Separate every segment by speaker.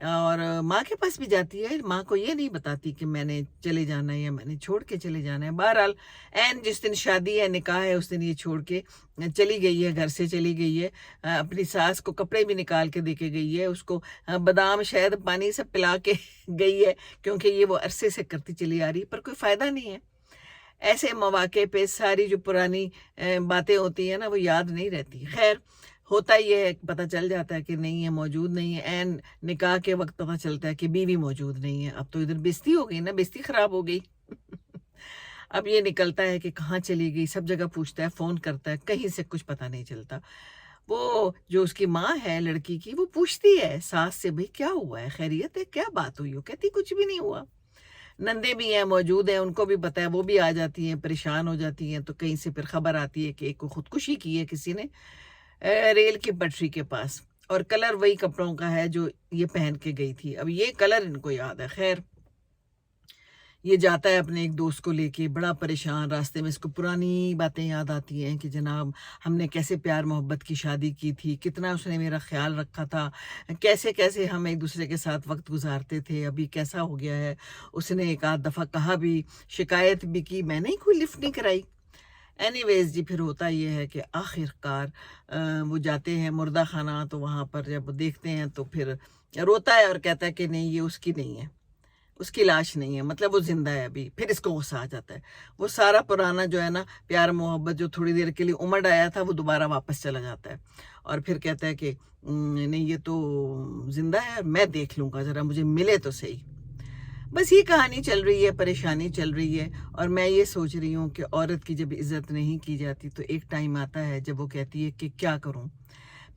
Speaker 1: اور ماں کے پاس بھی جاتی ہے، ماں کو یہ نہیں بتاتی کہ میں نے چلے جانا ہے یا میں نے چھوڑ کے چلے جانا ہے. بہرحال جس دن شادی ہے، نکاح ہے، اس دن یہ چھوڑ کے چلی گئی ہے، گھر سے چلی گئی ہے. اپنی ساس کو کپڑے بھی نکال کے دے کے گئی ہے، اس کو بادام شہد پانی سب پلا کے گئی ہے، کیونکہ یہ وہ عرصے سے کرتی چلی آ رہی، پر کوئی فائدہ نہیں ہے. ایسے مواقع پہ ساری جو پرانی باتیں ہوتی ہیں نا، وہ یاد نہیں رہتی. خیر، ہوتا یہ ہے، پتہ چل جاتا ہے کہ نہیں ہے، موجود نہیں ہے. نکاح کے وقت پتہ چلتا ہے کہ بیوی موجود نہیں ہے. اب تو ادھر بےزتی ہو گئی نا، بےزتی خراب ہو گئی. اب یہ نکلتا ہے کہ کہاں چلی گئی، سب جگہ پوچھتا ہے، فون کرتا ہے، کہیں سے کچھ پتہ نہیں چلتا. وہ جو اس کی ماں ہے لڑکی کی، وہ پوچھتی ہے ساس سے، بھئی کیا ہوا ہے، خیریت ہے، کیا بات ہوئی ہو؟ کہتی کچھ بھی نہیں ہوا. نندے بھی ہیں، موجود ہیں، ان کو بھی پتہ ہے، وہ بھی آ جاتی ہیں، پریشان ہو جاتی ہیں. تو کہیں سے پھر خبر آتی ہے کہ ایک کو خودکشی کی ہے کسی نے ریل کی پٹری کے پاس، اور کلر وہی کپڑوں کا ہے جو یہ پہن کے گئی تھی. اب یہ کلر ان کو یاد ہے. خیر، یہ جاتا ہے اپنے ایک دوست کو لے کے، بڑا پریشان. راستے میں اس کو پرانی باتیں یاد آتی ہیں کہ جناب ہم نے کیسے پیار محبت کی شادی کی تھی، کتنا اس نے میرا خیال رکھا تھا، کیسے کیسے ہم ایک دوسرے کے ساتھ وقت گزارتے تھے. ابھی کیسا ہو گیا ہے. اس نے ایک آدھ دفعہ کہا بھی، شکایت بھی کی، میں نے کوئی لفٹ نہیں کرائی. اینی ویز جی، پھر ہوتا یہ ہے کہ آخر کار وہ جاتے ہیں مردہ خانہ. تو وہاں پر جب دیکھتے ہیں تو پھر روتا ہے اور کہتا ہے کہ نہیں، یہ اس کی نہیں ہے، اس کی لاش نہیں ہے، مطلب وہ زندہ ہے ابھی. پھر اس کو غصہ آ جاتا ہے. وہ سارا پرانا جو ہے نا پیار محبت جو تھوڑی دیر کے لیے امڑ آیا تھا، وہ دوبارہ واپس چلا جاتا ہے. اور پھر کہتا ہے کہ نہیں، یہ تو زندہ ہے، میں دیکھ لوں گا، ذرا مجھے ملے تو صحیح. بس یہ کہانی چل رہی ہے، پریشانی چل رہی ہے. اور میں یہ سوچ رہی ہوں کہ عورت کی جب عزت نہیں کی جاتی تو ایک ٹائم آتا ہے جب وہ کہتی ہے کہ کیا کروں.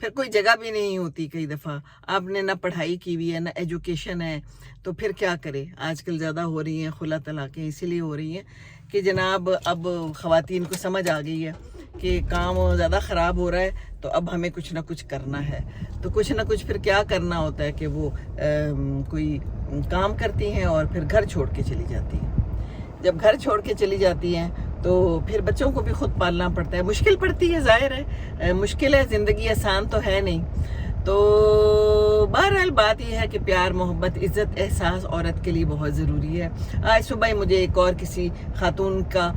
Speaker 1: پھر کوئی جگہ بھی نہیں ہوتی. کئی دفعہ آپ نے نہ پڑھائی کی ہوئی ہے، نہ ایجوکیشن ہے، تو پھر کیا کرے. آج کل زیادہ ہو رہی ہیں خلا طلاقیں، اسی لیے ہو رہی ہیں کہ جناب اب خواتین کو سمجھ آ گئی ہے کہ کام زیادہ خراب ہو رہا ہے، تو اب ہمیں کچھ نہ کچھ کرنا ہے. تو کچھ نہ کچھ پھر کیا کرنا ہوتا ہے کہ وہ کوئی کام کرتی ہیں اور پھر گھر چھوڑ کے چلی جاتی ہیں. جب گھر چھوڑ کے چلی جاتی ہیں تو پھر بچوں کو بھی خود پالنا پڑتا ہے. مشکل پڑتی ہے، ظاہر ہے مشکل ہے، زندگی آسان تو ہے نہیں. تو بہرحال بات یہ ہے کہ پیار محبت عزت احساس عورت کے لیے بہت ضروری ہے. آج صبح ہی مجھے ایک اور کسی خاتون کا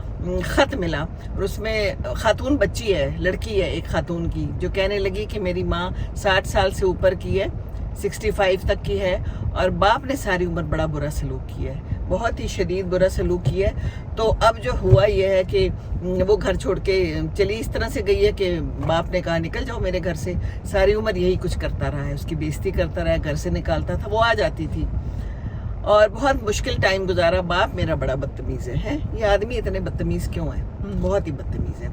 Speaker 1: خط ملا، اور اس میں خاتون بچی ہے، لڑکی ہے ایک خاتون کی، جو کہنے لگی کہ میری ماں 60 سال سے اوپر کی ہے، 65 تک کی ہے، اور باپ نے ساری عمر بڑا برا سلوک کیا ہے، بہت ہی شدید برا سلوک کیا ہے. تو اب جو ہوا یہ ہے کہ وہ گھر چھوڑ کے چلی اس طرح سے گئی ہے کہ باپ نے کہا نکل جاؤ میرے گھر سے. ساری عمر یہی کچھ کرتا رہا ہے، اس کی بےزتی کرتا رہا ہے، گھر سے نکالتا تھا، وہ آ جاتی تھی، اور بہت مشکل ٹائم گزارا. باپ میرا بڑا بدتمیز ہے. یہ آدمی اتنے بدتمیز کیوں ہے؟ بہت ہی بدتمیز ہے.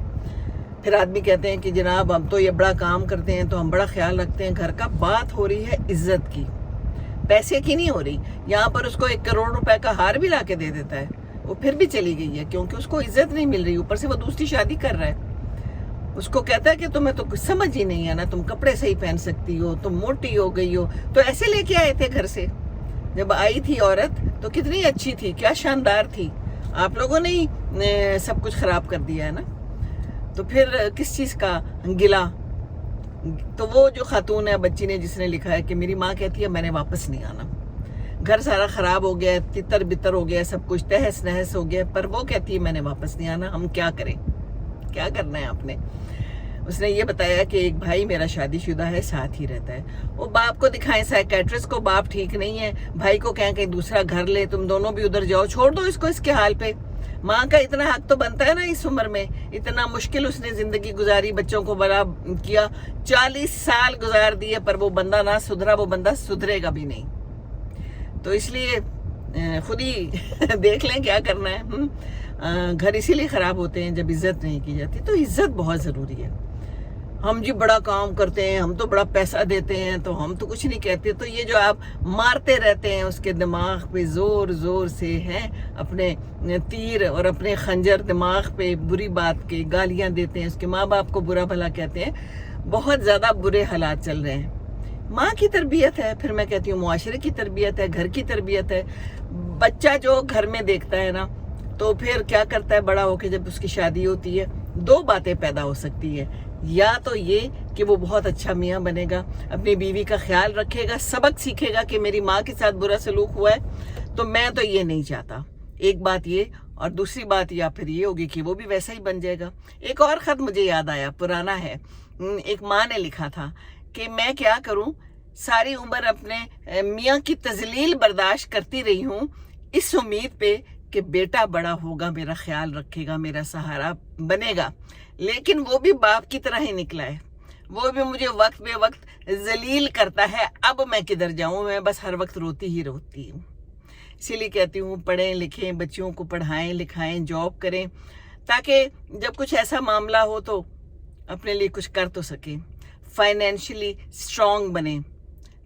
Speaker 1: پھر آدمی کہتے ہیں کہ جناب ہم تو یہ بڑا کام کرتے ہیں تو ہم بڑا خیال رکھتے ہیں گھر کا. بات ہو رہی ہے عزت کی، پیسے کی نہیں ہو رہی. یہاں پر اس کو 1 کروڑ روپے کا ہار بھی لا کے دے دیتا ہے، وہ پھر بھی چلی گئی ہے کیونکہ اس کو عزت نہیں مل رہی. اوپر سے وہ دوسری شادی کر رہا ہے. اس کو کہتا ہے کہ تمہیں تو کچھ سمجھ ہی نہیں ہے نا، تم کپڑے صحیح پہن سکتی ہو، تم موٹی ہو گئی ہو. تو ایسے لے کے آئے تھے گھر سے. جب آئی تھی عورت تو کتنی اچھی تھی، کیا شاندار تھی. آپ لوگوں نے ہی سب کچھ خراب کر دیا ہے نا. تو پھر کس چیز کا گلا. تو وہ جو خاتون ہے، بچی نے جس نے لکھا ہے کہ میری ماں کہتی ہے میں نے واپس نہیں آنا، گھر سارا خراب ہو گیا، تتر بتر ہو گیا، سب کچھ تہس نہس ہو گیا، پر وہ کہتی ہے میں نے واپس نہیں آنا. ہم کیا کریں؟ کیا کرنا ہے آپ نے؟ اس نے یہ بتایا کہ ایک بھائی میرا شادی شدہ ہے، ساتھ ہی رہتا ہے. وہ باپ کو دکھائیں سائیکیٹرسٹ کو، باپ ٹھیک نہیں ہے، بھائی کو کہیں کہ دوسرا گھر لے، تم دونوں بھی ادھر جاؤ، چھوڑ دو اس کو اس کے حال پہ. ماں کا اتنا حق تو بنتا ہے نا اس عمر میں. اتنا مشکل اس نے زندگی گزاری، بچوں کو بڑا کیا، 40 سال گزار دیے، پر وہ بندہ نہ سدھرا، وہ بندہ سدھرے گا بھی نہیں. تو اس لیے خود ہی دیکھ لیں کیا کرنا ہے. گھر اسی لیے خراب ہوتے ہیں جب عزت نہیں کی جاتی. تو عزت بہت ضروری ہے. ہم جی بڑا کام کرتے ہیں، ہم تو بڑا پیسہ دیتے ہیں، تو ہم تو کچھ نہیں کہتے. تو یہ جو آپ مارتے رہتے ہیں اس کے دماغ پہ زور زور سے ہیں اپنے تیر اور اپنے خنجر دماغ پہ، بری بات کے گالیاں دیتے ہیں، اس کے ماں باپ کو برا بھلا کہتے ہیں. بہت زیادہ برے حالات چل رہے ہیں. ماں کی تربیت ہے، پھر میں کہتی ہوں معاشرے کی تربیت ہے، گھر کی تربیت ہے. بچہ جو گھر میں دیکھتا ہے نا، تو پھر کیا کرتا ہے بڑا ہو کے جب اس کی شادی ہوتی ہے، 2 باتیں پیدا ہو سکتی ہے. یا تو یہ کہ وہ بہت اچھا میاں بنے گا، اپنی بیوی کا خیال رکھے گا، سبق سیکھے گا کہ میری ماں کے ساتھ برا سلوک ہوا ہے تو میں تو یہ نہیں چاہتا. ایک بات یہ، اور دوسری بات یا پھر یہ ہوگی کہ وہ بھی ویسا ہی بن جائے گا. ایک اور خط مجھے یاد آیا، پرانا ہے. ایک ماں نے لکھا تھا کہ میں کیا کروں، ساری عمر اپنے میاں کی تذلیل برداشت کرتی رہی ہوں اس امید پہ کہ بیٹا بڑا ہوگا، میرا خیال رکھے گا، میرا سہارا بنے گا، لیکن وہ بھی باپ کی طرح ہی نکلا ہے. وہ بھی مجھے وقت بے وقت ذلیل کرتا ہے. اب میں کدھر جاؤں، میں بس ہر وقت روتی ہی روتی ہوں. اسی لیے کہتی ہوں پڑھیں لکھیں، بچوں کو پڑھائیں لکھائیں، جاب کریں، تاکہ جب کچھ ایسا معاملہ ہو تو اپنے لیے کچھ کر تو سکیں، فائنینشلی اسٹرانگ بنیں،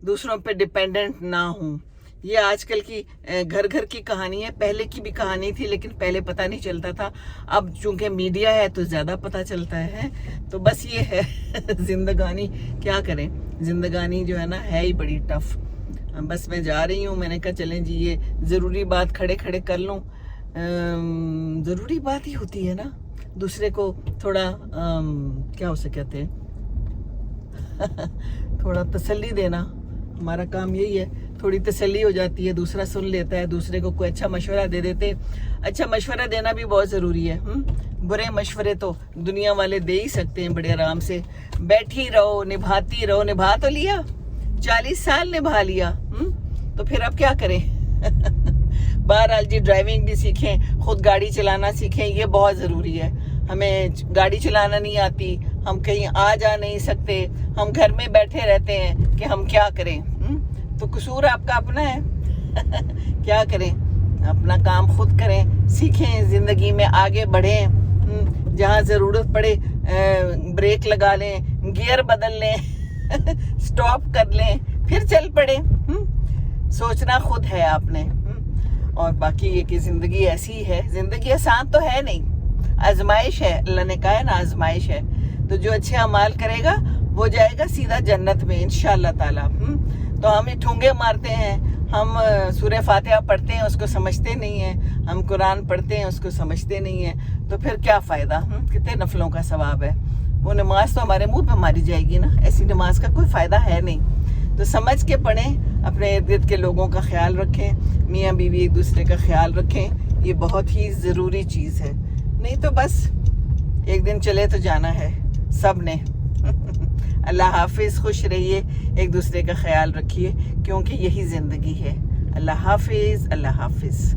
Speaker 1: دوسروں پہ ڈیپینڈنٹ نہ ہوں. یہ آج کل کی گھر گھر کی کہانی ہے، پہلے کی بھی کہانی تھی لیکن پہلے پتہ نہیں چلتا تھا. اب چونکہ میڈیا ہے تو زیادہ پتہ چلتا ہے. تو بس یہ ہے زندگانی، کیا کریں، زندگانی جو ہے نا ہے ہی بڑی ٹف. بس میں جا رہی ہوں، میں نے کہا چلیں جی یہ ضروری بات کھڑے کھڑے کر لوں. ضروری بات ہی ہوتی ہے نا، دوسرے کو تھوڑا کیا اسے کہتے ہیں تھوڑا تسلی دینا. ہمارا کام یہی ہے، تھوڑی تسلی ہو جاتی ہے، دوسرا سن لیتا ہے، دوسرے کو کوئی اچھا مشورہ دے دیتے. اچھا مشورہ دینا بھی بہت ضروری ہے. برے مشورے تو دنیا والے دے ہی سکتے ہیں بڑے آرام سے. بیٹھی رہو، نبھاتی رہو، نبھا تو لیا، 40 سال نبھا لیا، تو پھر اب کیا کریں. بہرحال جی ڈرائیونگ بھی سیکھیں، خود گاڑی چلانا سیکھیں، یہ بہت ضروری ہے. ہمیں گاڑی چلانا نہیں آتی، ہم کہیں آ جا نہیں سکتے، ہم گھر میں بیٹھے رہتے ہیں کہ ہم کیا کریں. تو قصور آپ کا اپنا ہے. کیا کریں، اپنا کام خود کریں، سیکھیں، زندگی میں آگے بڑھیں. جہاں ضرورت پڑے بریک لگا لیں، گیئر بدل لیں، سٹاپ کر لیں، پھر چل پڑیں. سوچنا خود ہے آپ نے. اور باقی یہ کہ زندگی ایسی ہے، زندگی آسان تو ہے نہیں، آزمائش ہے. اللہ نے کہا ہے نا آزمائش ہے. تو جو اچھے اعمال کرے گا وہ جائے گا سیدھا جنت میں انشاءاللہ تعالی. تو ہم ٹھونگے مارتے ہیں، ہم سورہ فاتحہ پڑھتے ہیں اس کو سمجھتے نہیں ہیں، ہم قرآن پڑھتے ہیں اس کو سمجھتے نہیں ہیں، تو پھر کیا فائدہ. کتنے نفلوں کا ثواب ہے. وہ نماز تو ہمارے منہ پہ ماری جائے گی نا، ایسی نماز کا کوئی فائدہ ہے نہیں. تو سمجھ کے پڑھیں، اپنے ارد گرد کے لوگوں کا خیال رکھیں، میاں بیوی ایک دوسرے کا خیال رکھیں. یہ بہت ہی ضروری چیز ہے. نہیں تو بس ایک دن چلے تو جانا ہے سب نے. اللہ حافظ. خوش رہیے، ایک دوسرے کا خیال رکھیے، کیونکہ یہی زندگی ہے. اللہ حافظ. اللہ حافظ.